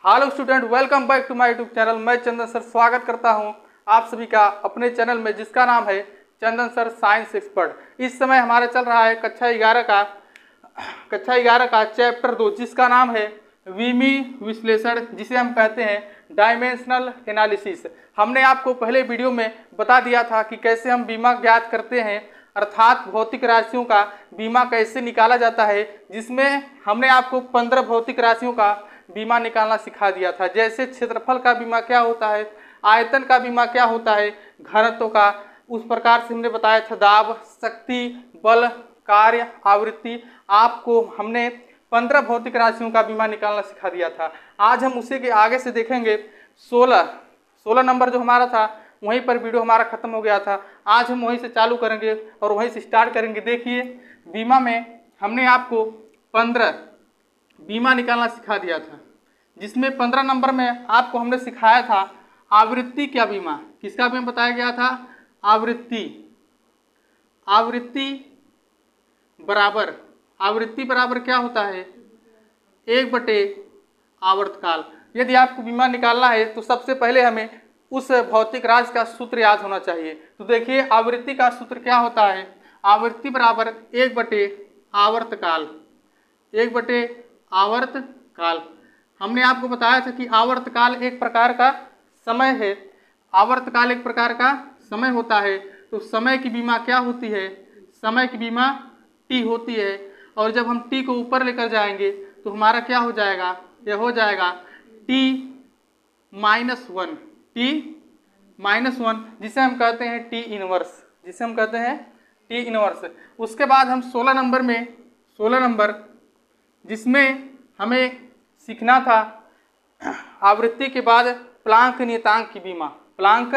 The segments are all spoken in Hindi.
Hello student, welcome back to my YouTube channel. मैं चंदन सर स्वागत करता हूं आप सभी का अपने चैनल में, जिसका नाम है चंदन सर साइंस एक्सपर्ट। इस समय हमारा चल रहा है कक्षा 11 का चैप्टर 2, जिसका नाम है विमी विश्लेषण, जिसे हम कहते हैं डायमेंशनल एनालिसिस। हमने आपको पहले वीडियो में बता दिया था कि कैसे हम बीमा ज्ञात करते हैं, अर्थात भौतिक राशियों का बीमा कैसे निकाला जाता है, जिसमें हमने आपको 15 भौतिक राशियों का बीमा निकालना सिखा दिया था। जैसे क्षेत्रफल का बीमा क्या होता है, आयतन का बीमा क्या होता है, घनत्व का, उस प्रकार से हमने बताया था दाब, शक्ति, बल, कार्य, आवृत्ति। आपको हमने 15 भौतिक राशियों का बीमा निकालना सिखा दिया था। आज हम उसी के आगे से देखेंगे 16 नंबर जो हमारा था, वहीं पर वीडियो हमारा खत्म हो गया था। आज हम वहीं से चालू करेंगे और वहीं से स्टार्ट करेंगे। देखिए, बीमा में हमने आपको 15 बीमा निकालना सिखा दिया था, जिसमें 15 नंबर में आपको हमने सिखाया था आवृत्ति क्या बीमा। किसका बीमा बताया गया था? आवृत्ति बराबर क्या होता है? 1/आवर्तकाल। यदि आपको बीमा निकालना है तो सबसे पहले हमें उस भौतिक राशि का सूत्र याद होना चाहिए। तो देखिए, आवृत्ति का सूत्र क्या होता है? आवृत्ति बराबर 1/आवर्तकाल। 1/आवर्तकाल। हमने आपको बताया था कि आवर्तकाल एक प्रकार का समय है। आवर्तकाल एक प्रकार का समय होता है। तो समय की बीमा क्या होती है? समय की बीमा टी होती है। और जब हम टी को ऊपर लेकर जाएंगे तो हमारा क्या हो जाएगा? यह हो जाएगा T-1, जिसे हम कहते हैं टी इनवर्स। उसके बाद हम 16 नंबर जिसमें हमें सीखना था आवृत्ति के बाद प्लांक नियतांक की बीमा। प्लांक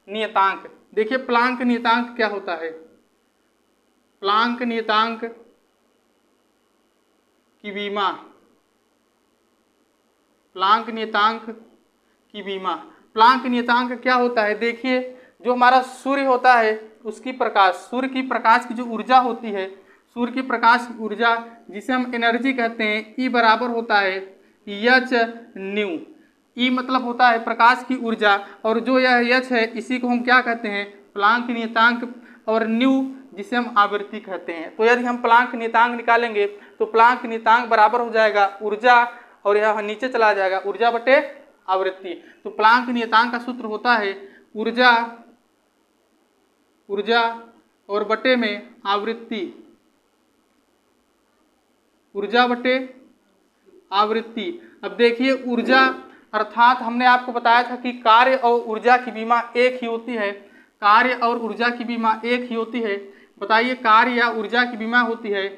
नियतांक, देखिए प्लांक नियतांक क्या होता है? प्लांक नियतांक की बीमा। प्लांक नियतांक क्या होता है? देखिए, जो हमारा सूर्य होता है उसकी प्रकाश, सूर्य की प्रकाश की जो ऊर्जा होती है, सूर्य की प्रकाश की ऊर्जा जिसे हम एनर्जी कहते हैं, E बराबर होता है H न्यू। E मतलब होता है प्रकाश की ऊर्जा, और जो यह H है इसी को हम क्या कहते हैं? प्लांक नियतांक। और न्यू जिसे हम आवृत्ति कहते हैं। तो यदि हम प्लांक नियतांक निकालेंगे तो प्लांक नियतांक बराबर हो जाएगा ऊर्जा, और यह नीचे चला जाएगा ऊर्जा बटे आवृत्ति। तो प्लांक नियतांक का सूत्र होता है ऊर्जा और बटे में आवृत्ति। ऊर्जा बटे आवृत्ति। अब देखिए, ऊर्जा अर्थात हमने आपको बताया था कि कार्य और ऊर्जा की बीमा एक ही होती है। कार्य और ऊर्जा की बीमा एक ही होती है। बताइए, कार्य या ऊर्जा की बीमा होती है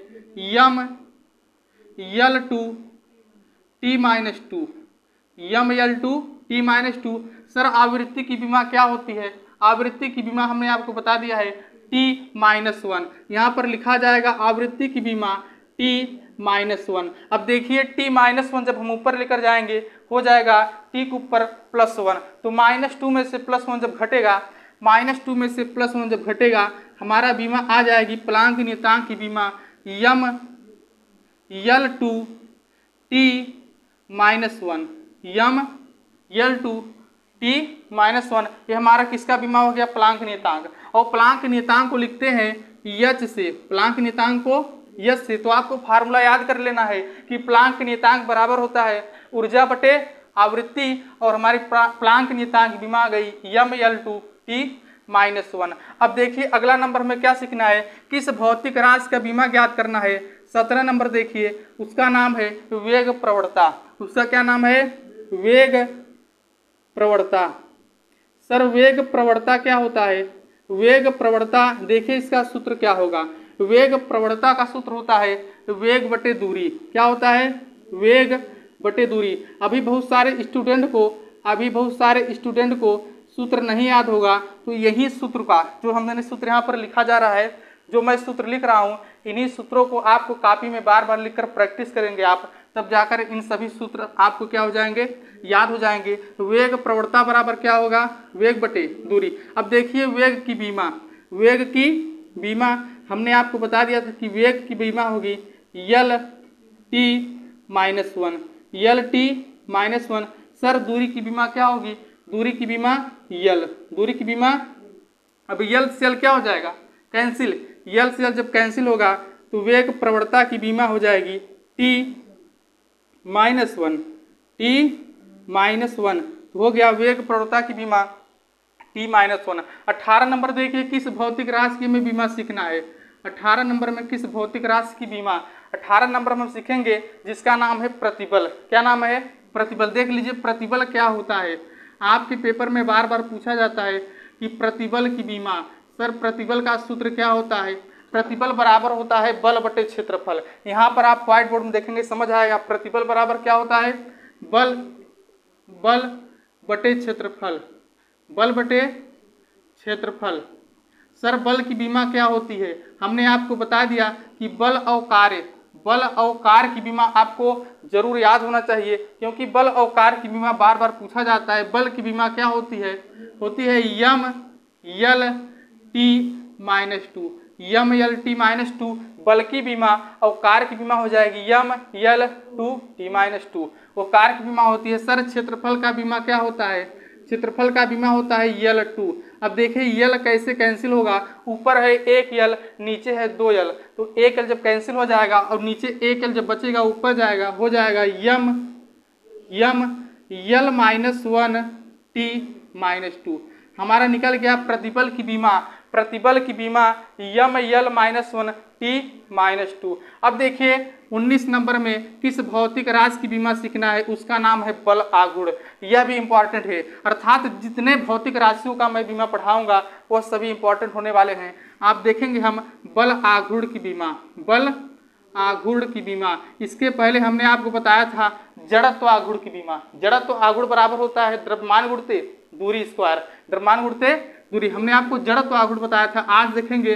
ML2T-2। सर, आवृत्ति की बीमा क्या होती है? आवृत्ति की बीमा हमने आपको बता दिया है T-1। यहाँ पर लिखा जाएगा आवृत्ति की बीमा T-1। अब देखिए, T-1 जब हम ऊपर लेकर जाएंगे हो जाएगा T के ऊपर +1। तो -2 में से +1 जब घटेगा हमारा बीमा आ जाएगी प्लांक नियतांक की बीमा ML2T-1। ये हमारा किसका बीमा हो गया? प्लांक नियतांक। और प्लांक नियतांक को लिखते हैं H से। प्लांक नियतांक को H से। तो आपको फार्मूला याद कर लेना है कि प्लांक नियतांक बराबर होता है ऊर्जा बटे आवृत्ति, और हमारी प्लांक नियतांक बीमा आ गई ML2T-1। अब देखिए, अगला नंबर में क्या सीखना है? किस भौतिक राशि का बीमा ज्ञात करना है। 17 नंबर देखिए, उसका नाम है वेग प्रवणता। उसका क्या नाम है? वेग प्रवणता। सर, वेग प्रवणता क्या होता है? वेग प्रवणता, देखिए इसका सूत्र क्या होगा? वेग प्रवणता का सूत्र होता है वेग बटे दूरी। क्या होता है? वेग बटे दूरी। अभी बहुत सारे स्टूडेंट को सूत्र नहीं याद होगा, तो यही सूत्र का जो हमने सूत्र यहाँ पर लिखा जा रहा है, जो मैं सूत्र लिख रहा हूँ, इन्हीं सूत्रों को आपको कॉपी में बार बार लिखकर प्रैक्टिस करेंगे आप, तब जाकर इन सभी सूत्र आपको क्या हो जाएंगे? याद हो जाएंगे। तो वेग प्रवणता बराबर क्या होगा? वेग बटे दूरी। अब देखिए, वेग की बीमा हमने आपको बता दिया था कि वेग की बीमा होगी LT-1। LT -1। सर दूरी की बीमा क्या होगी? दूरी की बीमा यल, दूरी की बीमा। अब यल से यल क्या हो जाएगा? कैंसिल। यल से यल जब कैंसिल होगा तो वेग प्रवणता की बीमा हो जाएगी t-1, t-1 हो गया वेग प्रवणता की बीमा t-1। 18 नंबर देखिए, किस भौतिक राशि में बीमा सीखना है? 18 नंबर में किस भौतिक राशि की बीमा? 18 नंबर में हम सीखेंगे जिसका नाम है प्रतिबल। क्या नाम है? प्रतिबल। देख लीजिए प्रतिबल क्या होता है। आपके पेपर में बार बार पूछा जाता है कि प्रतिबल की बीमा। सर प्रतिबल का सूत्र क्या होता है? प्रतिबल बराबर होता है बल बटे क्षेत्रफल। यहाँ पर आप व्हाइट बोर्ड में देखेंगे, समझ आएगा। प्रतिबल बराबर क्या होता है? बल बटे क्षेत्रफल, बल बटे क्षेत्रफल। सर बल की बीमा क्या होती है? हमने आपको बता दिया कि बल और कार्य, बल और कार्य की बीमा आपको जरूर याद होना चाहिए, क्योंकि बल और कार्य की बीमा बार बार पूछा जाता है। बल की बीमा क्या होती है? होती है यम यल t-2, यम यल t-2 बल की बीमा। और कार्य की बीमा हो जाएगी यम यल 2t-2, वो कार्य की बीमा होती है। सर क्षेत्रफल का बीमा क्या होता है? क्षेत्रफल का बीमा होता है यल 2। अब देखिए यल कैसे कैंसिल होगा? ऊपर है 1 यल, नीचे है 2 यल, तो 1 यल जब कैंसिल हो जाएगा और नीचे 1 यल जब बचेगा ऊपर जाएगा, हो जाएगा यम यल -1 t-2। हमारा निकल गया प्रतिबल की बीमा। प्रतिबल की बीमा यम यल -1 t-2। अब देखिए 19 नंबर में किस भौतिक राशि की बीमा सीखना है? उसका नाम है बल आघूर्ण। यह भी इंपॉर्टेंट है, अर्थात जितने भौतिक राशियों का मैं बीमा पढ़ाऊंगा वह सभी इंपॉर्टेंट होने वाले हैं। आप देखेंगे हम बल आघूर्ण की बीमा, बल आघूर्ण की बीमा। इसके पहले हमने आपको बताया था जड़त्व आघूर्ण की बीमा। जड़त्व आघूर्ण बराबर होता है द्रव्यमान गुणित दूरी स्क्वायर, द्रव्यमान गुणित दूरी। हमने आपको जड़त्व आघूर्ण बताया था। आज देखेंगे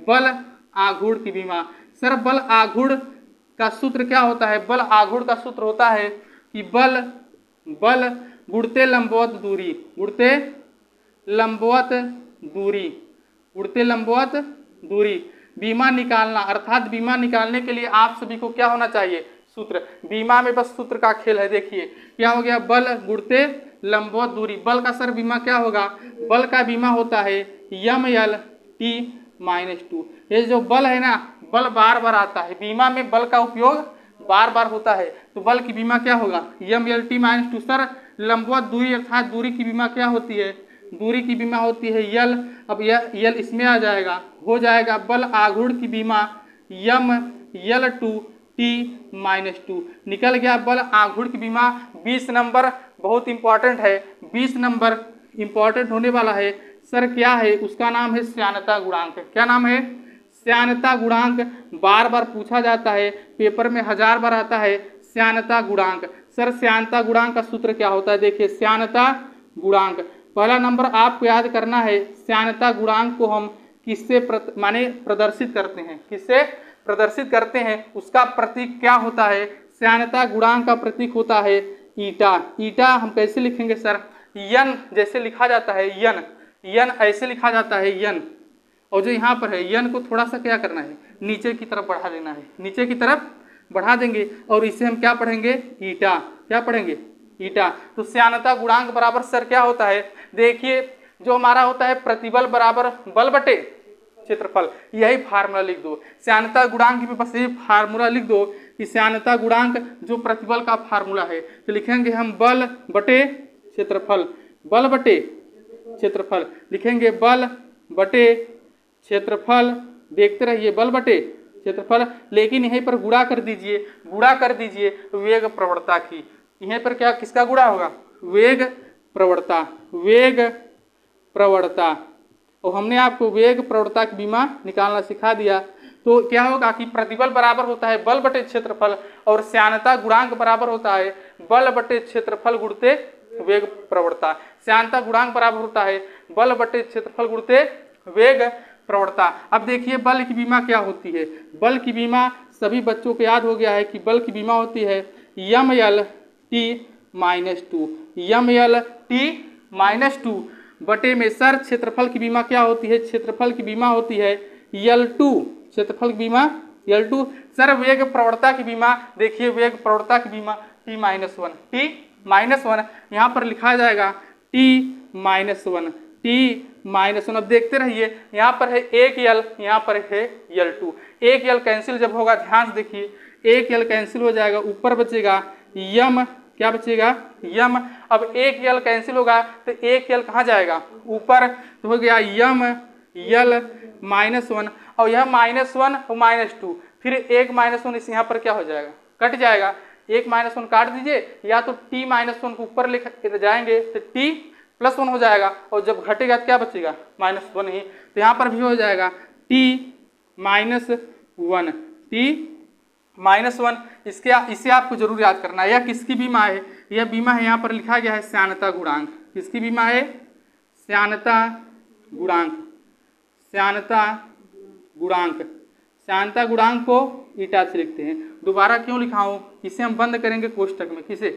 बल आघूर्ण की बीमा। सर बल आघूर्ण का सूत्र क्या होता है? बल आघूर्ण का सूत्र होता है कि बल गुणित लंबवत दूरी, गुणित लंबवत दूरी, गुणित लंबवत दूरी। बीमा निकालना, अर्थात बीमा निकालने के लिए आप सभी को क्या होना चाहिए? सूत्र। बीमा में बस सूत्र का खेल है। देखिए क्या हो गया? बल गुणित लंबवत दूरी। बल का सर बीमा क्या होगा? बल का बीमा होता है यम यल t-2। ये जो बल है ना, बल बार बार आता है। बीमा में बल का उपयोग बार बार होता है, तो बल की बीमा क्या होगा? यम यल t-2। सर लंबवत दूरी अर्थात दूरी की बीमा क्या होती है? दूरी की बीमा होती है यल। अब यह यल इसमें आ जाएगा, हो जाएगा बल आघूर्ण की बीमा यम यल 2 t-2। निकल गया बल आघूर्ण की बीमा। 20 नंबर बहुत इंपॉर्टेंट है, 20 नंबर इंपॉर्टेंट होने वाला है। सर क्या है? उसका नाम है श्यानता गुणांक। क्या नाम है? श्यानता गुणांक। बार बार पूछा जाता है, पेपर में 1000 बार आता है श्यानता गुणांक। सर श्यानता गुणांक का सूत्र क्या होता है? देखिए श्यानता गुणांक, पहला नंबर आपको याद करना है। श्यानता गुणांक को हम किससे माने प्रदर्शित करते हैं? किससे प्रदर्शित करते हैं? उसका प्रतीक क्या होता है? श्यानता गुणांक का प्रतीक होता है ईटा। ईटा हम कैसे लिखेंगे सर? यन जैसे लिखा जाता है, यन ऐसे लिखा जाता है यन। और जो यहाँ पर है यन को थोड़ा सा क्या करना है? नीचे की तरफ बढ़ा देना है, नीचे की तरफ बढ़ा देंगे और इसे हम क्या पढ़ेंगे? ईटा। क्या पढ़ेंगे? ईटा। तो श्यानता गुणांक बराबर सर क्या होता है? देखिए जो हमारा होता है प्रतिबल बराबर बल बटे क्षेत्रफल, यही फार्मूला लिख दो। श्यानता गुणांक में बस ये फार्मूला लिख दो कि श्यानता गुणांक जो प्रतिबल का फार्मूला है, तो लिखेंगे हम बल बटे क्षेत्रफल, बल बटे क्षेत्रफल लिखेंगे, बल बटे क्षेत्रफल। देखते रहिए बल बटे क्षेत्रफल, लेकिन यहीं पर गुणा कर दीजिए, गुणा कर दीजिए वेग प्रवणता की। यहीं पर क्या किसका गुणा होगा? वेग प्रवणता, वेग प्रवणता। और हमने आपको वेग प्रवणता की बीमा निकालना सिखा दिया। तो क्या होगा कि प्रतिबल बराबर होता है बल बटे क्षेत्रफल और श्यानता गुणांक बराबर होता है बल बटे क्षेत्रफल गुणित वेग प्रवणता। श्यानता गुणांक बराबर होता है बल बटे क्षेत्रफल गुणित वेग प्रवणता। अब देखिए बल की बीमा क्या होती है? बल की बीमा सभी बच्चों को याद हो गया है कि बल की बीमा होती है यम यल t-2, यम यल t-2 बटे में सर क्षेत्रफल की बीमा क्या होती है? क्षेत्रफल की बीमा होती है L2, क्षेत्रफल की बीमा L2। सर वेग प्रवणता की बीमा देखिए, वेग प्रवणता की बीमा t-1, t-1 यहाँ पर लिखा जाएगा t-1, t-1। अब देखते रहिए, यहाँ पर है एक यल, यहाँ पर है L2। एक यल कैंसिल जब होगा, ध्यान से देखिए, एक यल कैंसिल हो जाएगा, ऊपर बचेगा यम, क्या बचेगा यम। अब एक यल कैंसिल होगा तो एक यल कहाँ जाएगा, ऊपर, तो हो गया यम यल -1, और यह -1 और -2, फिर एक -1 इस यहाँ पर क्या हो जाएगा, कट जाएगा। एक -1 काट दीजिए, या तो t-1 को ऊपर लेकर जाएंगे तो t+1 हो जाएगा, और जब घटेगा तो क्या बचेगा -1 ही, तो यहाँ पर भी हो जाएगा t-1, t-1। इसे आपको जरूर याद करना है। यह किसकी बीमा है, यह बीमा है, यहाँ पर लिखा गया है श्यानता गुणांक। किसकी बीमा है, श्यानता गुणांक, श्यानता गुणांक। श्यानता गुणांक को ईटा से लिखते हैं। दोबारा क्यों लिखा हूं, इसे हम बंद करेंगे कोष्टक में, किसे,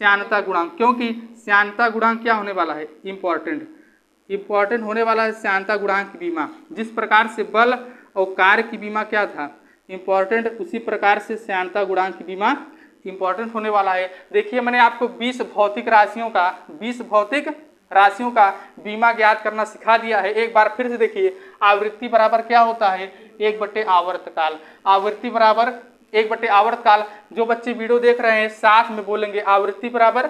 श्यानता गुणांक, क्योंकि श्यानता गुणांक क्या होने वाला है, इंपॉर्टेंट होने वाला है श्यानता गुणांक की बीमा। जिस प्रकार से बल और कार्य की बीमा क्या था, इंपॉर्टेंट, उसी प्रकार से श्यानता गुणांक की बीमा इंपॉर्टेंट होने वाला है। देखिए, मैंने आपको 20 भौतिक राशियों का बीमा ज्ञात करना सिखा दिया है। एक बार फिर से देखिए, आवृत्ति बराबर क्या होता है, 1/आवर्तकाल। आवृत्ति बराबर 1/आवर्तकाल। जो बच्चे वीडियो देख रहे हैं साथ में बोलेंगे, आवृत्ति बराबर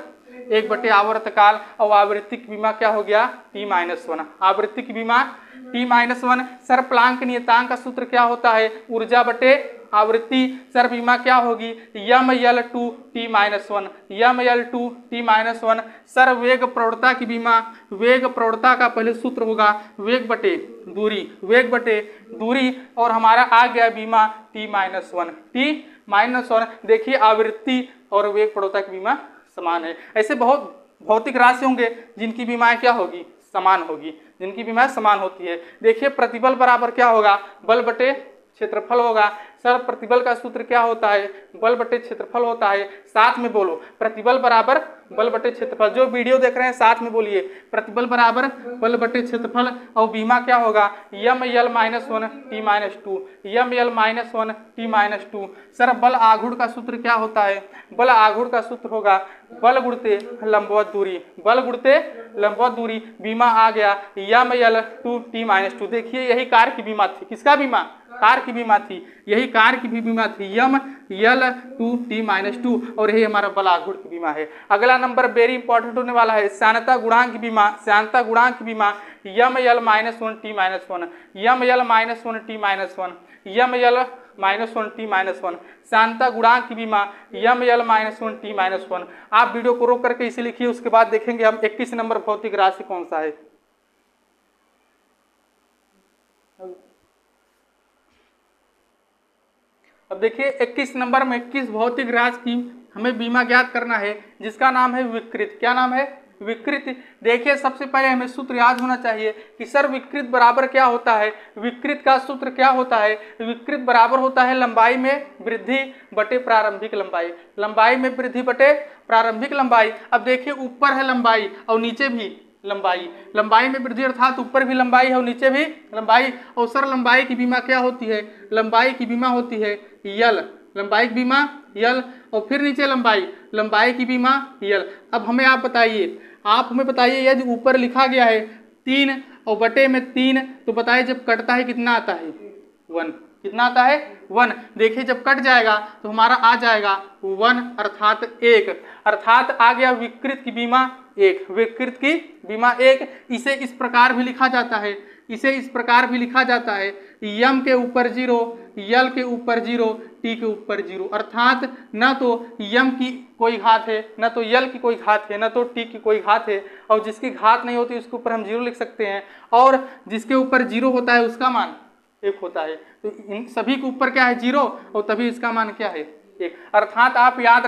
1/आवर्तकाल, और आवृत्ति की बीमा क्या हो गया, t-1। आवृत्ति की बीमा t-1। सर प्लांक नियतांक का सूत्र क्या होता है, ऊर्जा बटे आवृत्ति। सर बीमा क्या होगी, mL2 t-1, mL2 t-1। Sir वेग प्रवणता की बीमा, वेग प्रवणता का पहले सूत्र होगा वेग बटे दूरी, और हमारा आ गया बीमा t-1। देखिए, आवृत्ति और वेग प्रवणता की बीमा समान है। ऐसे बहुत भौतिक राशि होंगे जिनकी बीमाएं क्या होगी, समान होगी, जिनकी बीमाएं समान होती है। देखिए, प्रतिबल बराबर क्या होगा, बल बटे क्षेत्रफल होगा। सर प्रतिबल का सूत्र क्या होता है, बल बटे क्षेत्रफल होता है। साथ में बोलो, प्रतिबल बराबर बल बटे क्षेत्रफल। जो वीडियो देख रहे हैं साथ में बोलिए, प्रतिबल बराबर बल बटे क्षेत्रफल, और बीमा क्या होगा, mL-1 t-2, mL-1 t-2। Sir बल आघूर्ण का सूत्र क्या होता है, बल आघूर्ण का सूत्र होगा बल गुणते लंबवत दूरी, बल गुणते लंबवत दूरी। बीमा आ गया mL2 t-2। देखिए, यही कार्य की बीमा थी। किसका बीमा, कार्य की बीमा थी, यही कार्य की भी बीमा थी, mL2 t-2, और यही हमारा बल आघूर्ण की बीमा है। अगला नंबर वेरी इंपॉर्टेंट होने वाला है, श्यानता गुणांक की बीमा। श्यानता गुणांक की बीमा mL-1 t-1, mL-1 t-1, mL-1 t-1। श्यानता गुणांक की बीमा mL-1 t-1। आप वीडियो को रोक करके इसे लिखिए, उसके बाद देखेंगे हम 21 नंबर भौतिक राशि कौन सा है। अब देखिए, 21 नंबर में किस भौतिक राशि की हमें बीमा ज्ञात करना है, जिसका नाम है विकृत। क्या नाम है, विकृत। देखिए, सबसे पहले हमें सूत्र याद होना चाहिए कि सर विकृत बराबर क्या होता है। विकृत का सूत्र क्या होता है, विकृत बराबर होता है लंबाई में वृद्धि बटे प्रारंभिक लंबाई, लंबाई में वृद्धि बटे प्रारंभिक लंबाई। अब देखिए, ऊपर है लंबाई और नीचे भी लंबाई, लंबाई में वृद्धि अर्थात ऊपर भी लंबाई है और नीचे भी लंबाई। और सर लंबाई की बीमा क्या होती है, लंबाई की बीमा होती है यल, लंबाई की बीमा यल, और फिर नीचे लंबाई, लंबाई की बीमा यल। अब आप हमें बताइए, यदि ऊपर लिखा गया है 3 और बटे में 3, तो बताइए जब कटता है कितना आता है, 1। कितना आता है, 1। देखिए, जब कट जाएगा तो हमारा आ जाएगा 1 अर्थात 1, अर्थात आ गया विकृत की बीमा 1, विकृत की बीमा 1। इसे इस प्रकार भी लिखा जाता है, यम के ऊपर 0, यल के ऊपर 0, टी के ऊपर 0, अर्थात न तो यम की कोई घात है, न तो यल की कोई घात है, न तो टी की कोई घात है, और जिसकी घात नहीं होती उसके ऊपर हम 0 लिख सकते हैं, और जिसके ऊपर 0 होता है उसका मान 1 होता है। तो इन सभी के ऊपर क्या है, 0, और तभी इसका मान क्या है, 1। अर्थात आप याद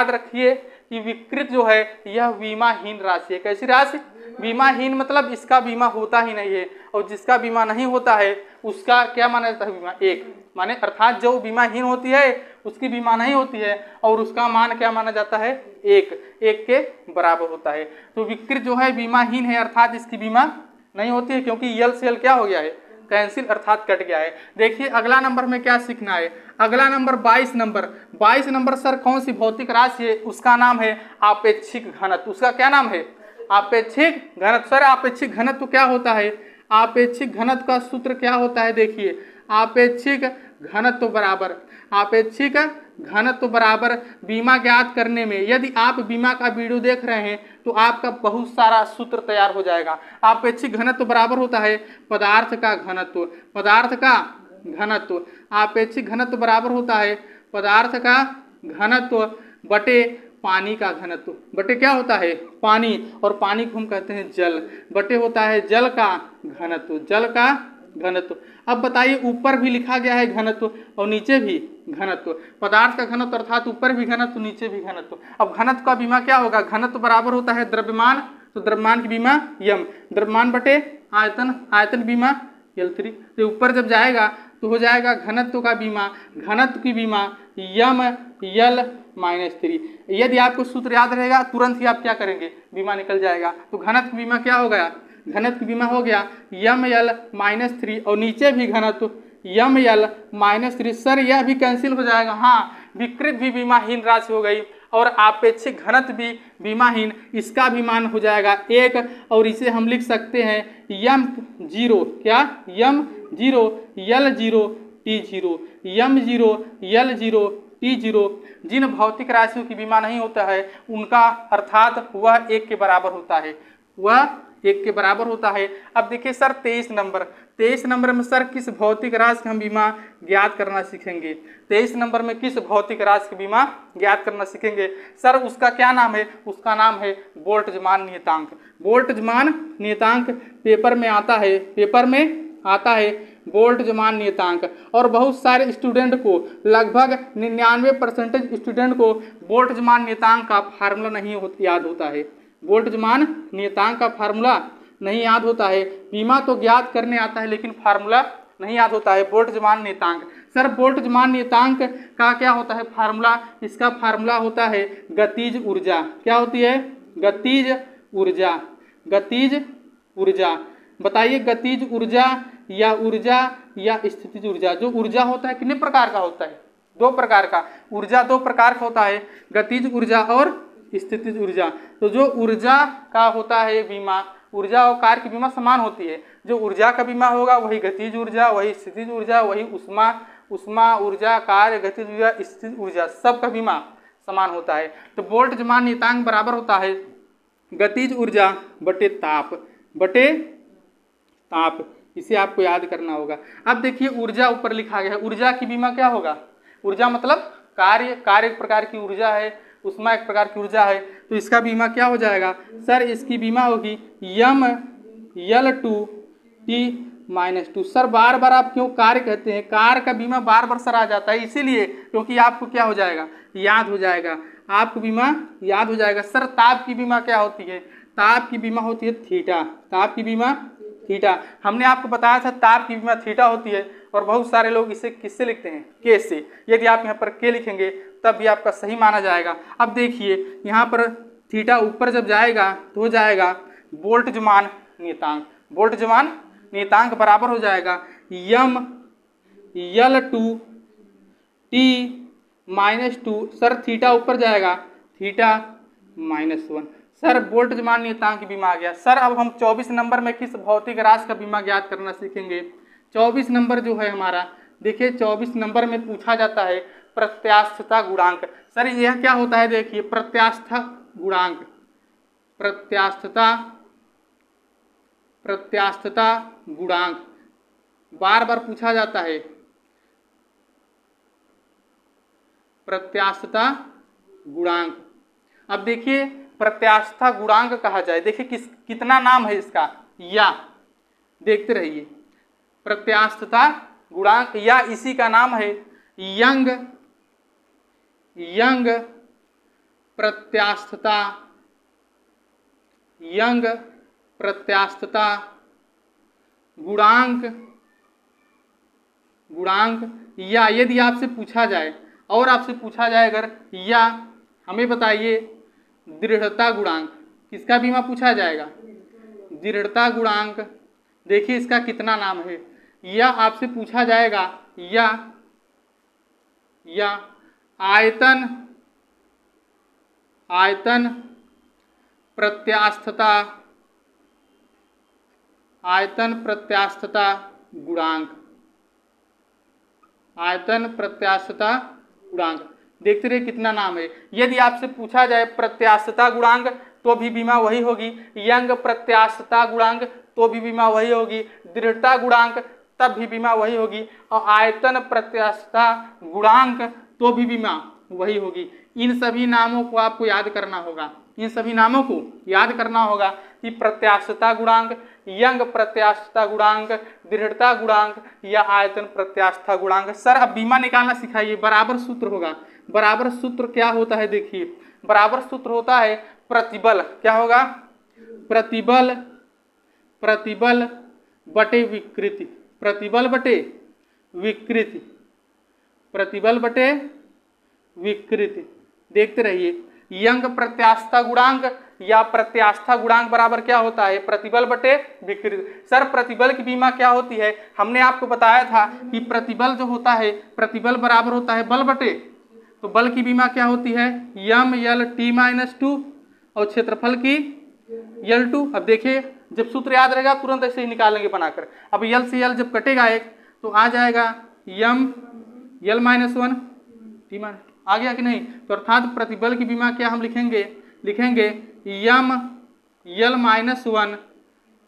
रखिए कि विकृत जो है यह बीमाहीन राशि है। कैसी राशि, बीमाहीन, मतलब इसका बीमा होता ही नहीं है, और जिसका बीमा नहीं होता है उसका क्या माना जाता है, बीमा 1 माने, अर्थात जो बीमाहीन होती है उसकी बीमा नहीं होती है, और उसका मान क्या माना जाता है, 1 के बराबर होता है। तो विकृत जो है बीमाहीन है, अर्थात इसकी बीमा नहीं होती है, क्योंकि यल से यल क्या हो गया है, कैंसिल अर्थात कट गया है। देखिए अगला नंबर में क्या सीखना है, अगला नंबर 22 नंबर। 22 नंबर सर कौन सी भौतिक राशि है, उसका नाम है आपेक्षिक घनत्व। उसका क्या नाम है, आपेक्षिक घनत्व। सर आपेक्षिक घनत्व क्या होता है, आपेक्षिक घनत्व का सूत्र क्या होता है, देखिए आपेक्षिक घनत्व बराबर, आपेक्षिक घनत्व बराबर बीमा ज्ञात करने में, यदि आप बीमा का वीडियो देख रहे हैं तो आपका बहुत सारा सूत्र तैयार हो जाएगा। आपेक्षिक घनत्व बराबर होता है पदार्थ का घनत्व, पदार्थ का घनत्व। आपेक्षिक घनत्व बराबर होता है पदार्थ का घनत्व बटे पानी का घनत्व, बटे क्या होता है पानी, और पानी को हम कहते हैं जल, बटे होता है जल का घनत्व, जल का घनत्व। अब बताइए ऊपर भी लिखा गया है घनत्व और नीचे भी घनत्व, पदार्थ का घनत्व अर्थात ऊपर भी घनत्व नीचे भी घनत्व। अब घनत्व का बीमा क्या होगा, घनत्व बराबर होता है द्रव्यमान, तो द्रव्यमान की बीमा यम, द्रव्यमान बटे आयतन, आयतन बीमा L3। तो ऊपर जब जाएगा तो हो जाएगा घनत्व का बीमा, घनत्व की बीमा यम L-3। यदि आपको सूत्र याद रहेगा तुरंत ही आप क्या करेंगे, बीमा निकल जाएगा। तो घनत्व की बीमा क्या हो गया, घनत्व की बीमा हो गया यम L-3 और नीचे भी घनत्व यम L-3। सर यह भी कैंसिल हो जाएगा, हाँ विकृत भी बीमाहीन राशि हो गई और आपेक्षिक घनत्व भी बीमाहीन, इसका भी मान हो जाएगा 1 और इसे हम लिख सकते हैं M0, क्या M0 L0 T0, M0 L0 T0। जिन भौतिक राशियों की बीमा नहीं होता है उनका अर्थात वह 1 के बराबर होता है, वह 1 के बराबर होता है। अब देखिए सर 23 नंबर, 23 नंबर में सर किस भौतिक राशि का हम बीमा ज्ञात करना सीखेंगे, 23 नंबर में किस भौतिक राशि की बीमा ज्ञात करना सीखेंगे। सर उसका क्या नाम है, उसका नाम है बोल्ट्जमान नियतांक। बोल्ट्जमान नियतांक पेपर में आता है, पेपर में आता है बोल्ट्जमान नियतांक। और बहुत सारे स्टूडेंट को, लगभग 99% स्टूडेंट को बोल्ट्जमान नियतांक का फार्मूला नहीं याद होता है, बोल्ट्जमान नियतांक का फार्मूला नहीं याद होता है। बीमा तो ज्ञात करने आता है लेकिन फार्मूला नहीं याद होता है, बोल्ट्जमान नियतांक। सर बोल्ट्जमान नियतांक का क्या होता है फार्मूला, इसका फार्मूला होता है गतिज ऊर्जा। क्या होती है, गतिज ऊर्जा, गतिज ऊर्जा। बताइए गतिज ऊर्जा या स्थितिज ऊर्जा। जो ऊर्जा होता है कितने प्रकार का होता है, 2 प्रकार का, ऊर्जा 2 प्रकार का होता है, गतिज ऊर्जा और स्थितिज ऊर्जा। तो जो ऊर्जा का होता है बीमा, ऊर्जा और कार्य की बीमा समान होती है। जो ऊर्जा का बीमा होगा वही गतिज ऊर्जा, वही स्थितिज ऊर्जा, वही उष्मा ऊर्जा, कार्य, गतिज ऊर्जा, स्थितिज ऊर्जा, सब का बीमा समान होता है। तो बोल्ट्जमान नियतांक बराबर होता है गतिज ऊर्जा बटे ताप, बटे ताप। इसे आपको याद करना होगा। अब देखिए ऊर्जा ऊपर लिखा गया है, ऊर्जा की बीमा क्या होगा, ऊर्जा मतलब कार्य, कार्य एक प्रकार की ऊर्जा है, उष्मा एक प्रकार की ऊर्जा है, तो इसका बीमा क्या हो जाएगा सर, इसकी बीमा होगी यम L2 T-2। सर बार बार आप क्यों कार्य कहते हैं, कार्य का बीमा बार बार सर आ जाता है इसीलिए क्योंकि आपको क्या हो जाएगा, याद हो जाएगा, आपको बीमा याद हो जाएगा। सर ताप की बीमा क्या होती है, ताप की बीमा होती है थीटा, ताप की बीमा थीटा। हमने आपको बताया था ताप की बीमा थीटा होती है और बहुत सारे लोग इसे किससे लिखते हैं, के से। यदि आप यहाँ पर के लिखेंगे तब भी आपका सही माना जाएगा। अब देखिए यहाँ पर थीटा ऊपर जब जाएगा तो हो जाएगा बोल्ट्जमान नियतांक, बोल्ट्जमान नियतांक बराबर हो जाएगा यम L2 T-2। सर थीटा ऊपर जाएगा थीटा -1। सर बोल्ट्जमान नियतांक की बीमा आ गया। सर अब हम 24 नंबर में किस भौतिक राशि का बीमा ज्ञात करना सीखेंगे। 24 नंबर जो है हमारा, देखिए 24 नंबर में पूछा जाता है प्रत्यास्थता गुणांक। सर यह क्या होता है, देखिए प्रत्यास्था गुणांक, प्रत्यास्थता गुणांक बार बार पूछा जाता है, प्रत्यास्थता गुणांक। अब देखिए प्रत्यास्था गुणांक कहा जाए, देखिए कितना नाम है इसका, या देखते रहिए प्रत्यास्थता गुणांक, या इसी का नाम है यंग प्रत्यास्थता, यंग प्रत्यास्थता गुणांक, या यदि आपसे पूछा जाए, और आपसे पूछा जाए अगर, या हमें बताइए दृढ़ता गुणांक, किसका बीमा पूछा जाएगा, दृढ़ता गुणांक। देखिए इसका कितना नाम है, या आपसे पूछा जाएगा या आयतन प्रत्यास्थता गुणांक। आयतन प्रत्यास्थता गुणांक, देखते रहिए कितना नाम है। यदि आपसे पूछा जाए प्रत्यास्थता गुणांक तो भी बीमा वही होगी, यंग प्रत्यास्थता गुणांक तो भी बीमा वही होगी, दृढ़ता गुणांक तब भी बीमा वही होगी, और आयतन प्रत्यास्थता गुणांक तो भी बीमा वही होगी। इन सभी नामों को आपको याद करना होगा, इन सभी नामों को याद करना होगा कि प्रत्यास्थता गुणांक, यंग प्रत्यास्थता गुणांक, दृढ़ता गुणांक या आयतन प्रत्यास्थता गुणांक। सर अब बीमा निकालना सिखाइए। बराबर सूत्र होगा, बराबर सूत्र क्या होता है देखिए, बराबर सूत्र होता है प्रतिबल। क्या होगा? प्रतिबल बटे विकृति, प्रतिबल बटे विकृति, प्रतिबल बटे विकृति। देखते रहिए, यंग प्रत्यास्थता गुणांक या प्रत्यास्था गुणांक बराबर क्या होता है? प्रतिबल बटे विकृति। सर प्रतिबल की बीमा क्या होती है? हमने आपको बताया था कि प्रतिबल जो होता है, प्रतिबल बराबर होता है बल बटे, तो बल की बीमा क्या होती है? यम यल टी माइनस 2 और क्षेत्रफल की L2। अब देखिए जब सूत्र याद रहेगा तुरंत ऐसे ही निकालेंगे बनाकर। अब यल से यल जब कटेगा एक तो आ जाएगा यम यल माइनस 1 टी माइनस, आ गया कि नहीं? तो अर्थात प्रतिबल की बीमा क्या हम लिखेंगे यम यल माइनस 1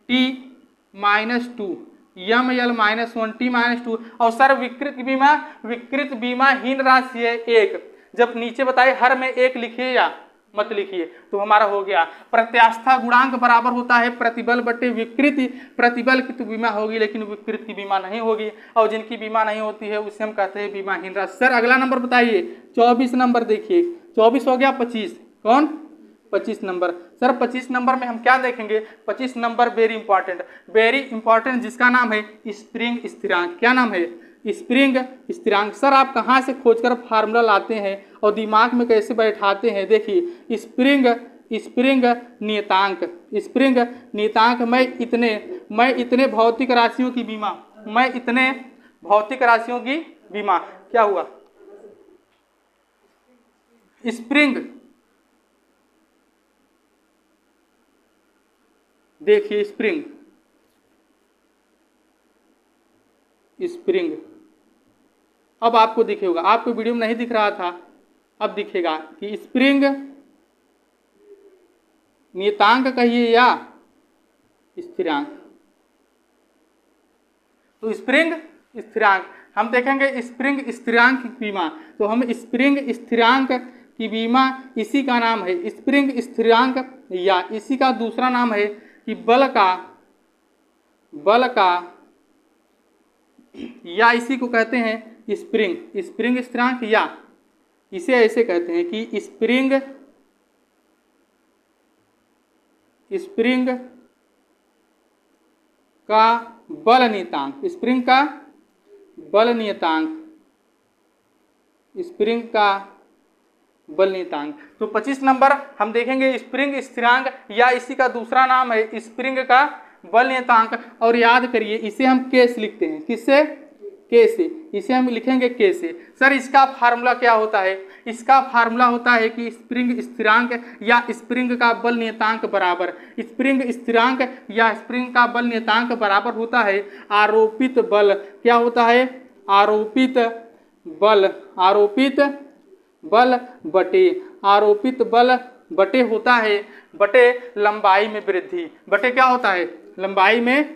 टी माइनस 2, यम यल माइनस 1 टी माइनस 2। और सर विकृत बीमा हीन राशि है 1। जब नीचे बताए हर में 1 लिखिए या मत लिखिए तो हमारा हो गया। प्रत्यास्था गुणांक बराबर होता है प्रतिबल बटे विकृति। प्रतिबल की तो बीमा होगी लेकिन विकृत की बीमा नहीं होगी, और जिनकी बीमा नहीं होती है उसे हम कहते हैं बीमाहीन राशि। सर अगला नंबर बताइए, 24 नंबर देखिए। 24 हो गया, 25 कौन? 25 नंबर। सर 25 नंबर में हम क्या देखेंगे? 25 नंबर वेरी इंपॉर्टेंट जिसका नाम है स्प्रिंग स्थिरांक। क्या नाम है? स्प्रिंग स्थिरांक। सर आप कहाँ से खोजकर फार्मूला लाते हैं और दिमाग में कैसे बैठाते हैं? देखिए स्प्रिंग नियतांक, स्प्रिंग नियतांक मैं इतने भौतिक राशियों की बीमा, क्या हुआ? स्प्रिंग, देखिए स्प्रिंग अब आपको दिखेगा, आपको वीडियो में नहीं दिख रहा था, अब दिखेगा कि स्प्रिंग नियतांक कहिए या स्थिरांक। तो स्प्रिंग स्थिरांक हम देखेंगे, स्प्रिंग स्थिरांक की बीमा। तो हम स्प्रिंग स्थिरांक की बीमा, इसी का नाम है स्प्रिंग स्थिरांक, या इसी का दूसरा नाम है कि बल का या इसी को कहते हैं स्प्रिंग स्थिरांक, या इसे ऐसे कहते हैं कि स्प्रिंग का बल नियतांक, स्प्रिंग का बल नियतांक। तो 25 नंबर हम देखेंगे स्प्रिंग स्थिरांक, या इसी का दूसरा नाम है स्प्रिंग का बल नियतांक। और याद करिए इसे हम केस लिखते हैं, किससे? के से, इसे हम लिखेंगे के से। सर इसका फार्मूला क्या होता है? इसका फार्मूला होता है कि स्प्रिंग स्थिरांक या स्प्रिंग का बल नियतांक बराबर, स्प्रिंग स्थिरांक या स्प्रिंग का बल नियतांक बराबर होता है आरोपित बल। क्या होता है? आरोपित बल बटे होता है बटे लंबाई में वृद्धि। बटे क्या होता है? लंबाई में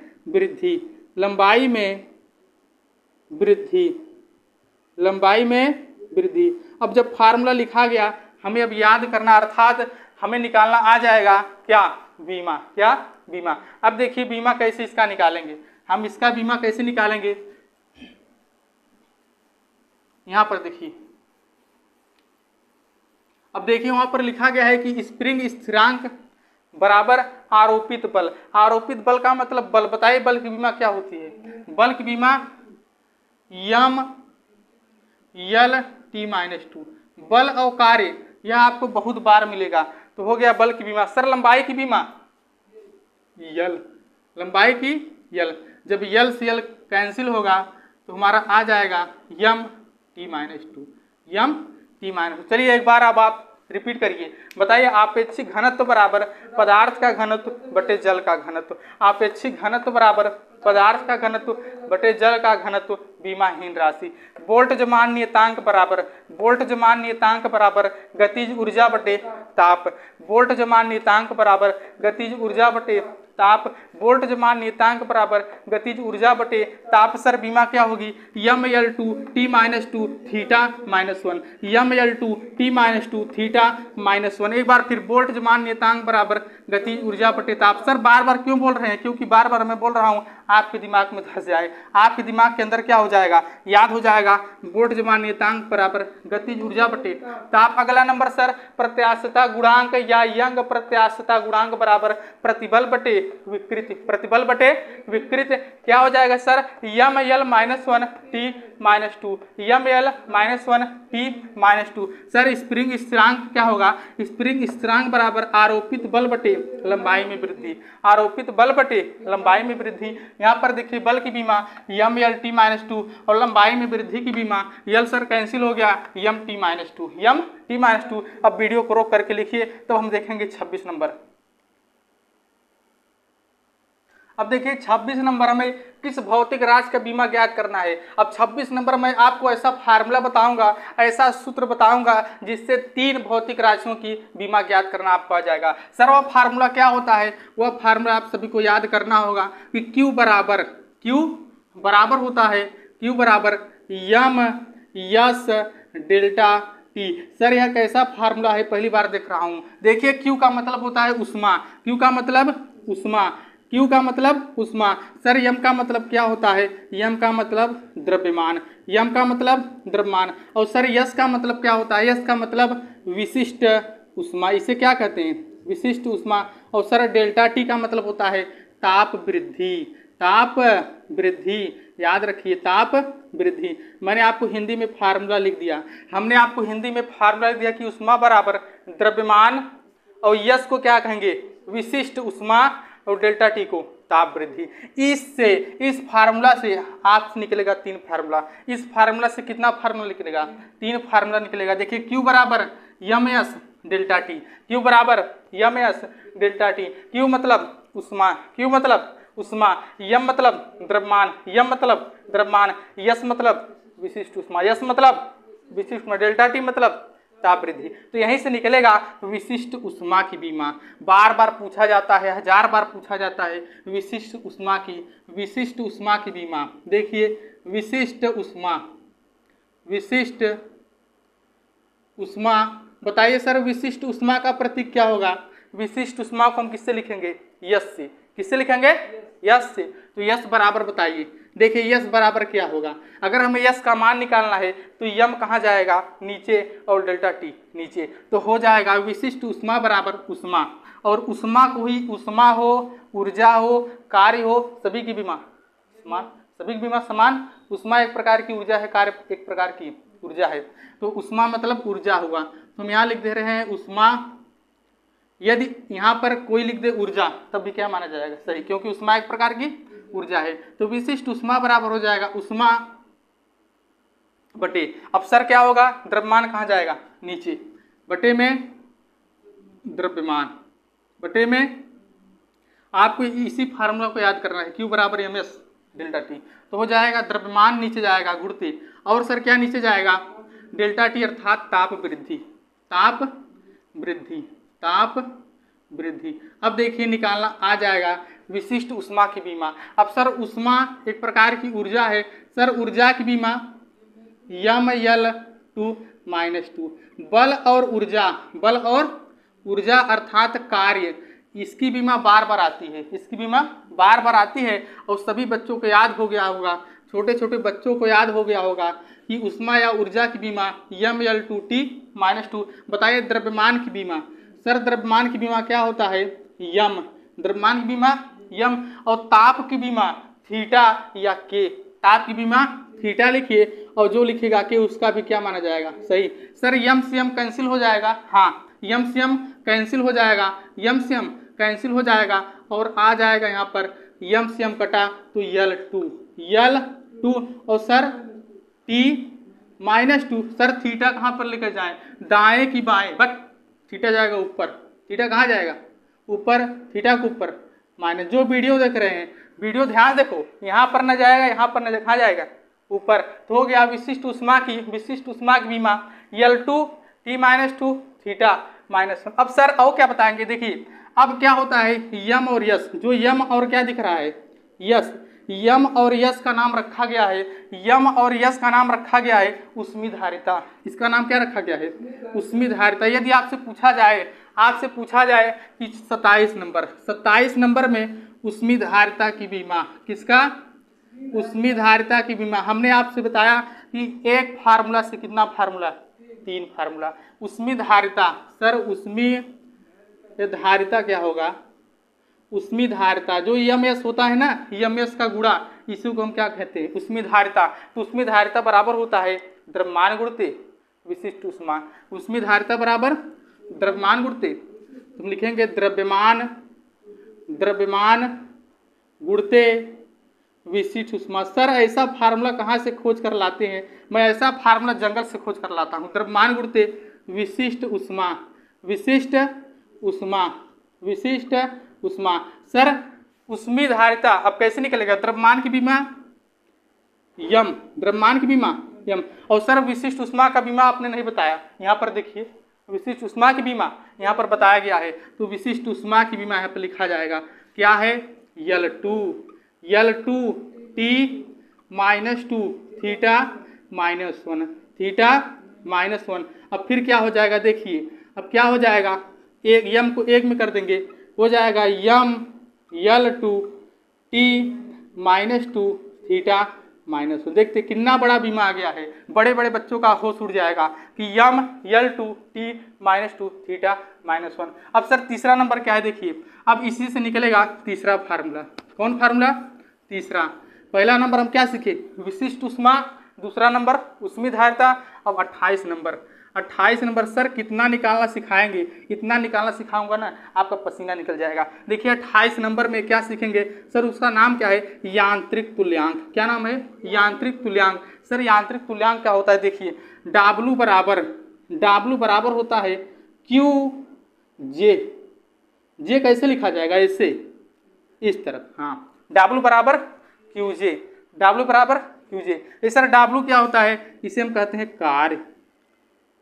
वृद्धि। अब जब फार्मूला लिखा गया हमें अब याद करना, अर्थात हमें निकालना आ जाएगा क्या? बीमा। क्या? बीमा। अब देखिए बीमा कैसे इसका निकालेंगे, हम इसका बीमा कैसे निकालेंगे? यहां पर देखिए, अब देखिए वहां पर लिखा गया है कि स्प्रिंग स्थिरांक बराबर आरोपित बल। आरोपित बल का मतलब बल, बताइए बल की बीमा क्या होती है? बल की बीमा यम यल टी माइनस 2। बल और कार्य यह आपको बहुत बार मिलेगा, तो हो गया बल की बीमा। सर लंबाई की बीमा यल, लंबाई की यल। जब यल से यल कैंसिल होगा तो हमारा आ जाएगा यम t-2, यम t-2। चलिए एक बार अब आप रिपीट करिए, बताइए आपेक्षिक घनत्व बराबर पदार्थ का घनत्व बटे जल का घनत्व। आपेक्षिक घनत्व बराबर पदार्थ का घनत्व बटे जल का घनत्व विमाहीन राशि। बोल्ट्जमान नियतांक बराबर बोल्ट्जमान नियतांक बराबर गतिज ऊर्जा बटे ताप। बोल्ट्जमान नियतांक बराबर गतिज ऊर्जा बटे ताप। बोल्ट्जमान नियतांक बराबर गतिज ऊर्जा बटे ताप। सर बीमा क्या होगी? mL2 t-2 theta -1, mL2 t-2 theta -1। एक बार फिर बोल्ट्जमान नियतांक बराबर गतिज ऊर्जा बटे ताप। सर बार बार क्यों बोल रहे हैं? क्योंकि बार बार मैं बोल रहा हूँ आपके दिमाग में धस जाए, आपके दिमाग के अंदर क्या हो जाएगा, याद हो जाएगा। बोल्ट्जमान नियतांक बराबर गतिज ऊर्जा बटे ताप। अगला नंबर सर प्रत्यास्थता गुणांक या यंग प्रत्यास्थता गुणांक बराबर प्रतिबल बटे विकृति। प्रतिबल बटे विकृति क्या हो जाएगा sir? mL -1 t-2, mL -1 t-2। Sir spring स्थिरांक क्या होगा? स्प्रिंग स्थिरांक बराबर आरोपित बल बटे लंबाई में वृद्धि। आरोपित बल बटे लंबाई में वृद्धि। यहाँ पर देखिए बल की बीमा mL t-2 और लंबाई में वृद्धि की बीमा यल सर कैंसिल हो गया यम t-2, यम t-2। अब वीडियो को रोक करके लिखिए, तो हम देखेंगे 26 नंबर। अब देखिए 26 नंबर हमें किस भौतिक राशि का बीमा ज्ञात करना है। अब 26 नंबर में आपको ऐसा फार्मूला बताऊंगा, ऐसा सूत्र बताऊंगा जिससे 3 भौतिक राशियों की बीमा ज्ञात करना आपको आ जाएगा। सर वह फार्मूला क्या होता है? वह फार्मूला आप सभी को याद करना होगा कि Q बराबर होता है Q बराबर M S delta T. Sir यह कैसा फार्मूला है? पहली बार देख रहा हूँ। देखिए Q का मतलब होता है उष्मा, Q का मतलब उष्मा, Q का मतलब उष्मा। सर यम का मतलब क्या होता है? यम का मतलब द्रव्यमान, यम का मतलब द्रव्यमान। और सर यस का मतलब क्या होता है? यस का मतलब विशिष्ट उष्मा, इसे क्या कहते हैं? विशिष्ट उष्मा। और सर डेल्टा टी का मतलब होता है ताप वृद्धि, ताप वृद्धि। याद रखिए ताप वृद्धि। मैंने आपको हिंदी में फार्मूला लिख दिया, हमने आपको हिंदी में फार्मूला लिख दिया कि उष्मा बराबर द्रव्यमान और यस को क्या कहेंगे? विशिष्ट उष्मा और डेल्टा टी को ताप वृद्धि। इससे इस फार्मूला से आपसे निकलेगा 3 फार्मूला। इस फार्मूला से कितना फार्मूला निकलेगा? 3 फार्मूला निकलेगा। देखिए Q बराबर M S delta T, Q बराबर M S delta T. Q मतलब उष्मा, Q मतलब उष्मा, यम मतलब द्रव्यमान, यम मतलब द्रव्यमान, यस मतलब विशिष्ट उष्मा, यस मतलब विशिष्ट उष्मा, डेल्टा टी मतलब ताप वृद्धि। तो यहीं से निकलेगा विशिष्ट उष्मा की बीमा। बार बार पूछा जाता है, 1000 बार पूछा जाता है विशिष्ट उष्मा की, विशिष्ट उष्मा की बीमा। देखिए विशिष्ट उष्मा, विशिष्ट उष्मा। बताइए सर विशिष्ट उष्मा का प्रतीक क्या होगा? विशिष्ट उष्मा को हम किससे लिखेंगे? यस से। किससे लिखेंगे? यस से। तो यस बराबर बताइए, देखिए यस बराबर क्या होगा? अगर हमें यस का मान निकालना है तो यम कहाँ जाएगा? नीचे, और डेल्टा टी नीचे। तो हो जाएगा विशिष्ट उष्मा बराबर उष्मा। और उष्मा को ही उष्मा हो, ऊर्जा हो, कार्य हो, सभी की बीमा समान, सभी की बीमा समान। उष्मा एक प्रकार की ऊर्जा है, कार्य एक प्रकार की ऊर्जा है। तो उष्मा मतलब ऊर्जा होगा। तो हम यहाँ लिख दे रहे हैं उष्मा। यदि यहाँ पर कोई लिख दे ऊर्जा तब भी क्या माना जाएगा? सही, क्योंकि उष्मा एक प्रकार की ऊर्जा है। तो विशिष्ट उष्मा बराबर हो जाएगा उष्मा बटे, अब सर क्या होगा? द्रव्यमान कहाँ जाएगा? नीचे, बटे में द्रव्यमान, बटे में। आपको इसी फार्मूला को याद करना है, Q बराबर एम एस डेल्टा टी। तो हो जाएगा द्रव्यमान नीचे जाएगा घुड़ते, और सर क्या नीचे जाएगा? डेल्टा टी अर्थात ताप वृद्धि, ताप वृद्धि, ताप वृद्धि। अब देखिए निकालना आ जाएगा विशिष्ट उष्मा की बीमा। अब सर उष्मा एक प्रकार की ऊर्जा है, सर ऊर्जा की बीमा mL2 -2। बल और ऊर्जा, बल और ऊर्जा अर्थात कार्य, इसकी बीमा बार बार आती है, इसकी बीमा बार बार आती है। और सभी बच्चों को याद हो गया होगा, छोटे छोटे बच्चों को याद हो गया होगा कि उष्मा या ऊर्जा की बीमा mL2 t-2। बताइए द्रव्यमान की बीमा। सर द्रव्यमान की बीमा क्या होता है? यम, द्रव्यमान की बीमा यम। और ताप की बीमा थीटा या के, ताप की बीमा थीटा लिखिए, और जो लिखेगा के उसका भी क्या माना जाएगा? सही। सर यम से यम कैंसिल हो जाएगा, हाँ यम से यम कैंसिल हो जाएगा, यम से यम कैंसिल हो जाएगा, और आ जाएगा यहाँ पर यम से यम कटा तो L2 और सर T -2। सर थीटा कहाँ पर लेकर जाएं, दाएं की बाएं, बट थीटा जाएगा ऊपर, थीटा कहाँ जाएगा ऊपर, थीटा के ऊपर माइनस। जो वीडियो देख रहे हैं वीडियो ध्यान देखो, यहाँ पर न जाएगा, यहाँ पर न, कहाँ जाएगा ऊपर। तो हो गया विशिष्ट उष्मा की विमा L2 T-2 थीटा -1। अब सर और क्या बताएंगे, देखिए अब क्या होता है यम और यस, जो यम और क्या दिख रहा है यस, यम और यस का नाम रखा गया है, यम और यस का नाम रखा गया है उष्मी धारिता। इसका नाम क्या रखा गया है उष्मी धारिता। यदि आपसे पूछा जाए कि 27 नंबर में उष्मी धारिता की विमा, किसका उष्मी धारिता की विमा। हमने आपसे बताया कि एक फार्मूला से कितना फार्मूला, 3 फार्मूला। उष्मी धारिता, सर उष्मी धारिता क्या होगा, उष्मी धारिता जो यम एस होता है ना, यम एस का गुणा, इसी को हम क्या कहते हैं उष्मी धारिता। तो उष्मी धारिता बराबर होता है द्रव्यमान गुणित विशिष्ट उष्मा। उष्मी धारिता बराबर द्रव्यमान गुणित, तुम लिखेंगे द्रव्यमान गुणित विशिष्ट उष्मा। सर ऐसा फार्मूला कहाँ से खोज कर लाते हैं, मैं ऐसा फार्मूला जंगल से खोज कर लाता हूँ। द्रव्यमान गुणित विशिष्ट उष्मा। सर उष्मी धारिता अब कैसे निकलेगा, द्रव्यमान की विमा यम, द्रव्यमान की विमा यम, और सर विशिष्ट उष्मा का विमा आपने नहीं बताया। यहाँ पर देखिए विशिष्ट उष्मा की विमा यहाँ पर बताया गया है, तो विशिष्ट उष्मा की विमा यहाँ पर लिखा जाएगा क्या है L2 T-2 थीटा -1। अब फिर क्या हो जाएगा, देखिए अब क्या हो जाएगा, एक यम को एक में कर देंगे, हो जाएगा यम L2 T-2 थीटा -1। देखते कितना बड़ा बीमा आ गया है, बड़े बड़े बच्चों का होश उड़ जाएगा कि यम L2 T-2 थीटा -1। अब सर तीसरा नंबर क्या है, देखिए अब इसी से निकलेगा तीसरा फार्मूला। कौन फार्मूला, तीसरा। पहला नंबर हम क्या सीखे विशिष्ट उष्मा, दूसरा नंबर उष्मी धारिता। अब 28 नंबर सर कितना निकालना सिखाएंगे, इतना निकालना सिखाऊंगा ना आपका पसीना निकल जाएगा। देखिए 28 नंबर में क्या सीखेंगे सर, उसका नाम क्या है यांत्रिक तुल्यांक। क्या नाम है यांत्रिक तुल्यांक। सर यांत्रिक तुल्यांक क्या होता है, देखिए W बराबर होता है QJ कैसे लिखा जाएगा, ऐसे इस तरफ, हाँ W बराबर QJ। ये सर W क्या होता है, इसे हम कहते हैं कार्य,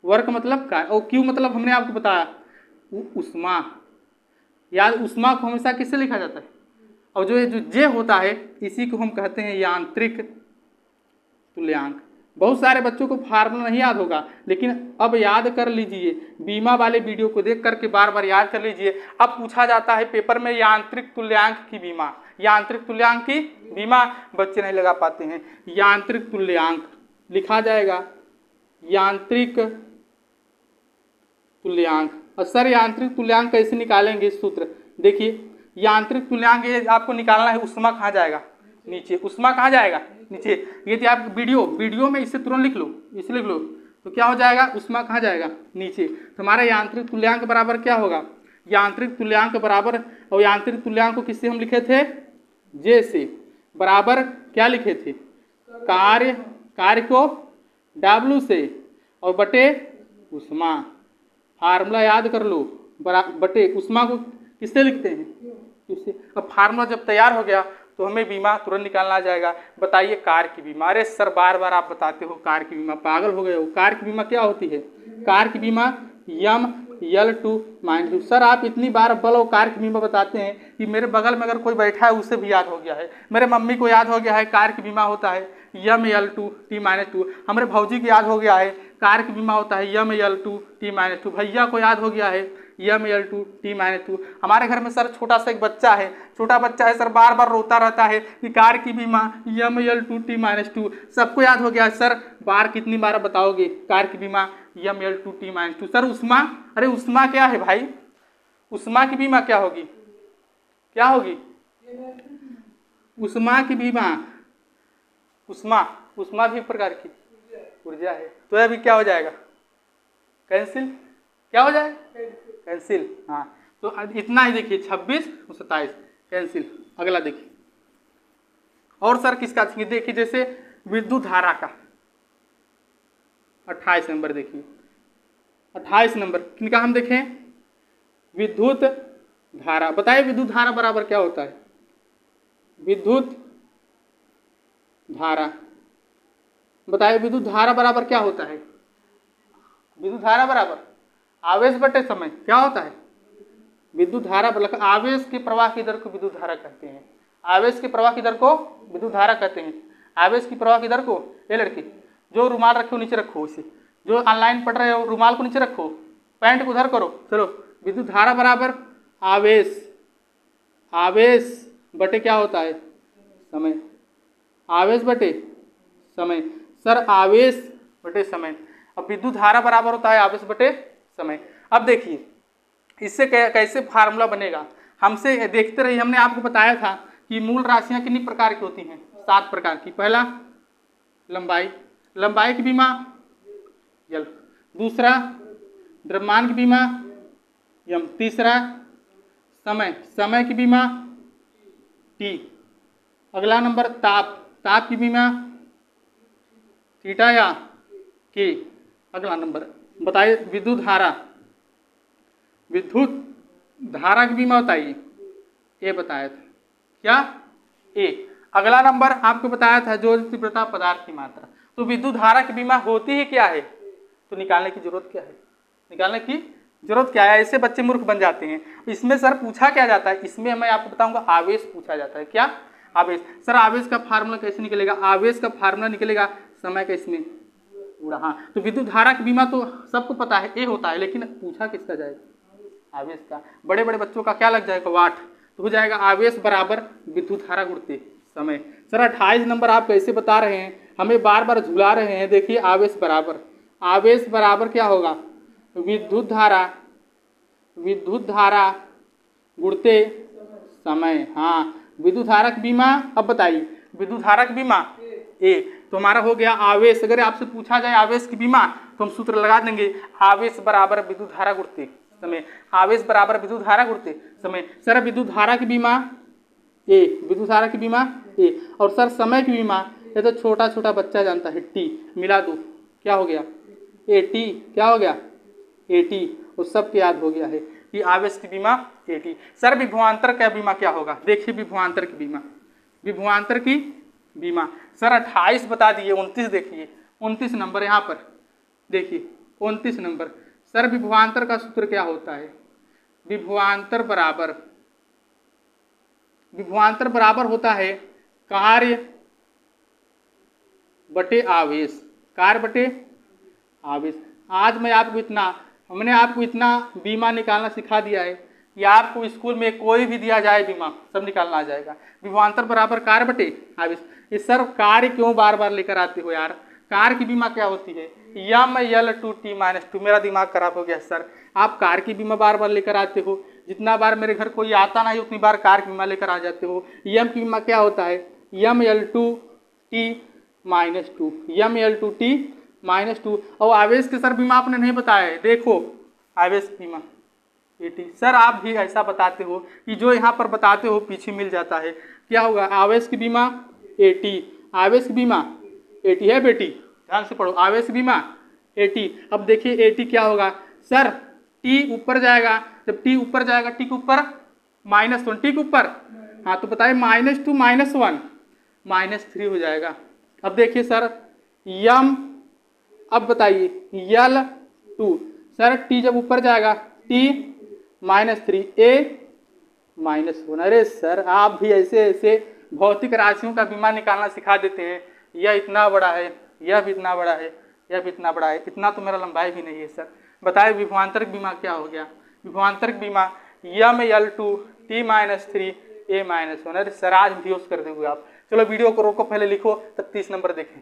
वर्क मतलब कार्य, और Q मतलब हमने आपको बताया उष्मा। याद उष्मा को हमेशा किससे लिखा जाता है, और जो J होता है इसी को हम कहते हैं यांत्रिक तुल्यांक। बहुत सारे बच्चों को फार्मूला नहीं याद होगा, लेकिन अब याद कर लीजिए, बीमा वाले वीडियो को देख करके बार बार याद कर लीजिए। अब पूछा जाता है पेपर में यांत्रिक तुल्यांक की बीमा, यांत्रिक तुल्यांक की बीमा बच्चे नहीं लगा पाते हैं। यांत्रिक तुल्यांक लिखा जाएगा यांत्रिक तुल्यांक। और सर यांत्रिक तुल्यांक कैसे निकालेंगे, सूत्र देखिए यांत्रिक तुल्यांक ये आपको निकालना है, उष्मा कहाँ जाएगा नीचे, उष्मा कहाँ जाएगा नीचे। यदि आप वीडियो में इसे तुरंत लिख लो, इसे लिख लो तो क्या हो जाएगा, उष्मा कहाँ जाएगा नीचे। तो हमारा यांत्रिक तुल्यांक बराबर क्या होगा, यांत्रिक तुल्यांक बराबर, और यांत्रिक तुल्यांक को किससे हम लिखे थे J से, बराबर क्या लिखे थे कार्य को W से और बटे उष्मा। फार्मूला याद कर लो, बटे उष्मा को किससे लिखते हैं इससे। अब फार्मूला जब तैयार हो गया तो हमें बीमा तुरंत निकालना आ जाएगा। बताइए कार्य की बीमा। अरे सर बार बार आप बताते हो कार्य की बीमा, पागल हो गए हो। कार्य की बीमा क्या होती है, कार्य की बीमा यम L2 सर आप इतनी बार बोलो कार्य की बीमा बताते हैं कि मेरे बगल में अगर कोई बैठा है उसे भी याद हो गया है, मेरे मम्मी को याद हो गया है कार्य की बीमा होता है यम L2 T-2, हमारे भौजी को याद हो गया है कार्य की बीमा होता है यम L2 T-2, भैया को याद हो गया है यम L2 T-2। हमारे घर में सर छोटा सा एक बच्चा है, सर बार बार रोता रहता है कि कार्य की बीमा यम L2 T-2। सबको याद हो गया है। सर बार कितनी बार बताओगे कार्य की बीमा यम L2 T-2। सर उष्मा, अरे उष्मा क्या है भाई, उष्मा की बीमा क्या होगी, उष्मा की बीमा, उष्मा भी एक प्रकार की ऊर्जा है। तो अभी क्या हो जाएगा, कैंसिल, क्या हो जाएगा कैंसिल। हाँ तो इतना ही देखिए 26 और 27 कैंसिल। अगला देखिए और सर किसका देखिए, जैसे विद्युत धारा का 28 नंबर देखिए, 28 नंबर किनका हम देखें, विद्युत धारा। बताइए विद्युत धारा बराबर क्या होता है, विद्युत धारा, बताइए विद्युत धारा बराबर क्या होता है, विद्युत धारा बराबर आवेश बटे समय क्या होता है, विद्युत धारा बराबर आवेश के प्रवाह की दर को विद्युत धारा कहते हैं, आवेश के प्रवाह की दर को विद्युत धारा कहते हैं, आवेश की प्रवाह की दर को। ये लड़की जो रुमाल रखे हो नीचे रखो, उसे जो ऑनलाइन पढ़ रहे हो रुमाल को नीचे रखो, पैंट को उधर करो। चलो, विद्युत धारा बराबर आवेश, आवेश बटे क्या होता है, समय, आवेश बटे समय। सर आवेश बटे समय, अब विद्युत धारा बराबर होता है आवेश बटे समय। अब देखिए इससे कैसे फार्मूला बनेगा, हमसे देखते रहिए। हमने आपको बताया था कि मूल राशियां कितनी प्रकार की होती हैं, 7 प्रकार की। पहला लंबाई, लंबाई की बीमा यल, दूसरा द्रव्यमान की बीमा यम, तीसरा समय, समय की बीमा टी, अगला नंबर ताप, ताप की बीमा थीटा या के, अगला नंबर बताइए विद्युत धारा, विद्युत धारा की बीमा बताइए, ये बताया था क्या, ए। अगला नंबर आपको बताया था जो तीव्रता पदार्थ की मात्रा। तो विद्युत धारा की बीमा होती ही क्या है, तो निकालने की जरूरत क्या है, निकालने की जरूरत क्या है, ऐसे बच्चे मूर्ख बन जाते हैं। इसमें सर पूछा क्या जाता है, इसमें मैं आपको बताऊंगा आवेश पूछा जाता है, क्या आवेश। सर आवेश का फार्मूला कैसे निकलेगा, आवेश का फार्मूला निकलेगा समय का इसमें पूरा। हाँ, तो विद्युत धारा की बीमा तो सबको पता है, ए होता है, लेकिन पूछा किसका जाएगा, आवेश का। बड़े बड़े बच्चों का क्या लग जाएगा, वाट, तो हो जाएगा आवेश बराबर विद्युत धारा गुणित समय। सर 28 नंबर आप कैसे बता रहे हैं, हमें बार बार झुला रहे हैं। देखिए आवेश बराबर, आवेश बराबर क्या होगा, विद्युत धारा, विद्युत धारा गुणते समय। हाँ, विद्युत धारा की बीमा, अब बताइए विद्युत धारा की बीमा ए, तो हमारा हो गया आवेश। अगर आपसे पूछा जाए आवेश की बीमा तो हम सूत्र लगा देंगे, आवेश बराबर विद्युत धारा गुणते समय, आवेश बराबर विद्युत धारा गुणते समय। सर विद्युत धारा की बीमा ए, विद्युत धारा की बीमा ए, और सर समय की बीमा ये तो छोटा छोटा बच्चा जानता है, टी, मिला दो क्या हो गया, ए टी, क्या हो गया, ए टी, उस सब के याद हो गया है कि आवेश की बीमा ए टी। सर विभवांतर का बीमा क्या होगा, देखिए विभवांतर की बीमा, विभवांतर की बीमा सर 28 बता दिए, 29 देखिए, 29 नंबर यहाँ पर देखिए, 29 नंबर। सर विभवांतर का सूत्र क्या होता है, विभवांतर बराबर, विभवांतर बराबर होता है कार्य बटे आवेश, कार्य बटे आवेश। आज मैं आपको इतना, हमने आपको इतना बीमा निकालना सिखा दिया है कि आपको स्कूल में कोई भी दिया जाए बीमा सब निकालना आ जाएगा। विभवांतर बराबर कार्य बटे आवेश। ये सर कार्य क्यों बार बार लेकर आते हो यार, कार्य की बीमा क्या होती है, M L two T minus two. मेरा दिमाग खराब हो गया सर, आप कार्य की बीमा बार बार लेकर आते हो, जितना बार मेरे घर कोई आता नहीं उतनी बार कार्य की बीमा लेकर आ जाते हो। यम की बीमा क्या होता है, M L two T minus two, M L two T minus two. और आवेश के सर बीमा आपने नहीं बताया है, देखो आवेश बीमा एटी। सर आप भी ऐसा बताते हो कि जो यहाँ पर बताते हो पीछे मिल जाता है। क्या होगा, आवेश की बीमा एटी, आवेश की बीमा एटी है बेटी, ध्यान से पढ़ो, आवेश की बीमा एटी। अब देखिए एटी क्या होगा, सर टी ऊपर जाएगा, जब टी ऊपर जाएगा टी के ऊपर -1, टी के ऊपर, हाँ तो बताइए -2 -1 -3 हो जाएगा। अब देखिए सर यम, अब बताइए यल टू, सर टी जब ऊपर जाएगा टी -3 ए -1। अरे सर आप भी ऐसे ऐसे भौतिक राशियों का बीमा निकालना सिखा देते हैं, यह इतना बड़ा है, यह भी इतना बड़ा है, यह भी इतना बड़ा है, इतना तो मेरा लंबाई भी नहीं है सर। बताइए विभवांतरिक बीमा क्या हो गया, विभवांतरिक बीमा यम यल टू टी -3 ए -1। अरे सर आज बेहोश कर दोगे आप। चलो वीडियो को रोको, पहले लिखो, तब 30 नंबर देखें।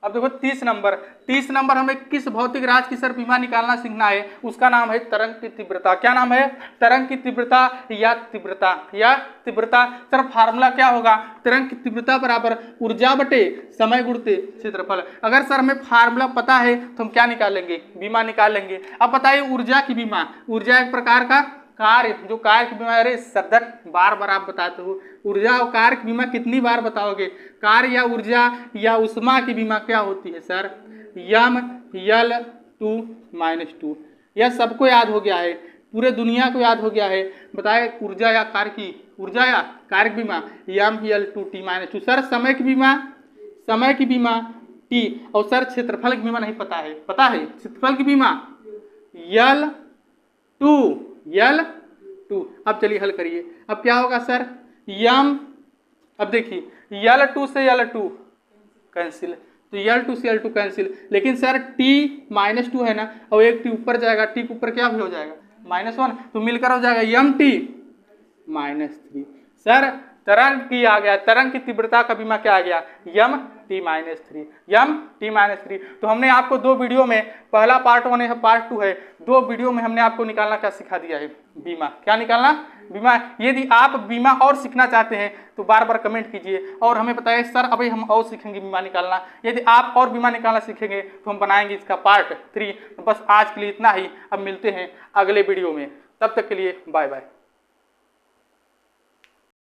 अब देखो 30 नंबर, 30 नंबर हमें किस भौतिक राशि की सर बीमा निकालना सीखना है, उसका नाम है तरंग की तीव्रता। क्या नाम है, तरंग की तीव्रता या तीव्रता, या तीव्रता। सर फार्मूला क्या होगा, तरंग की तीव्रता बराबर ऊर्जा बटे समय गुणित क्षेत्रफल। अगर सर हमें फार्मूला पता है तो हम क्या निकालेंगे, बीमा निकाल लेंगे। अब बताइए ऊर्जा की बीमा, ऊर्जा एक प्रकार का कार्य, जो कार्य की बीमा, अरे सदक बार बार आप बताते हो, ऊर्जा और कार्य की बीमा कितनी बार बताओगे? कार्य या ऊर्जा या उष्मा की बीमा क्या होती है सर? ML2-2, यह सबको याद हो गया है, पूरे दुनिया को याद हो गया है। बताए ऊर्जा या कार्य की, ऊर्जा या कार्य की बीमा ML2T-2। सर समय की बीमा, समय की बीमा T, और सर क्षेत्रफल की बीमा नहीं पता है, पता है क्षेत्रफल की बीमा L2। अब चलिए हल करिए, अब क्या होगा सर? अब देखिए L2 से L2 कैंसिल, तो L2 से L2 कैंसिल, लेकिन सर T-2 है ना, और एक T ऊपर जाएगा, T के ऊपर क्या भी हो जाएगा? -1, तो मिलकर हो जाएगा MT-3। सर तरंग की आ गया, तरंग की तीव्रता का बीमा क्या आ गया? MT-3। तो हमने आपको 2 वीडियो में, पहला पार्ट 1 है, पार्ट 2 है, 2 वीडियो में हमने आपको निकालना क्या सिखा दिया है? बीमा। क्या निकालना? बीमा। यदि आप बीमा और सीखना चाहते हैं तो बार बार कमेंट कीजिए और हमें बताइए सर अभी हम और सीखेंगे बीमा निकालना। यदि आप और बीमा निकालना सीखेंगे तो हम बनाएंगे इसका पार्ट 3। बस आज के लिए इतना ही, अब मिलते हैं अगले वीडियो में, तब तक के लिए बाय बाय।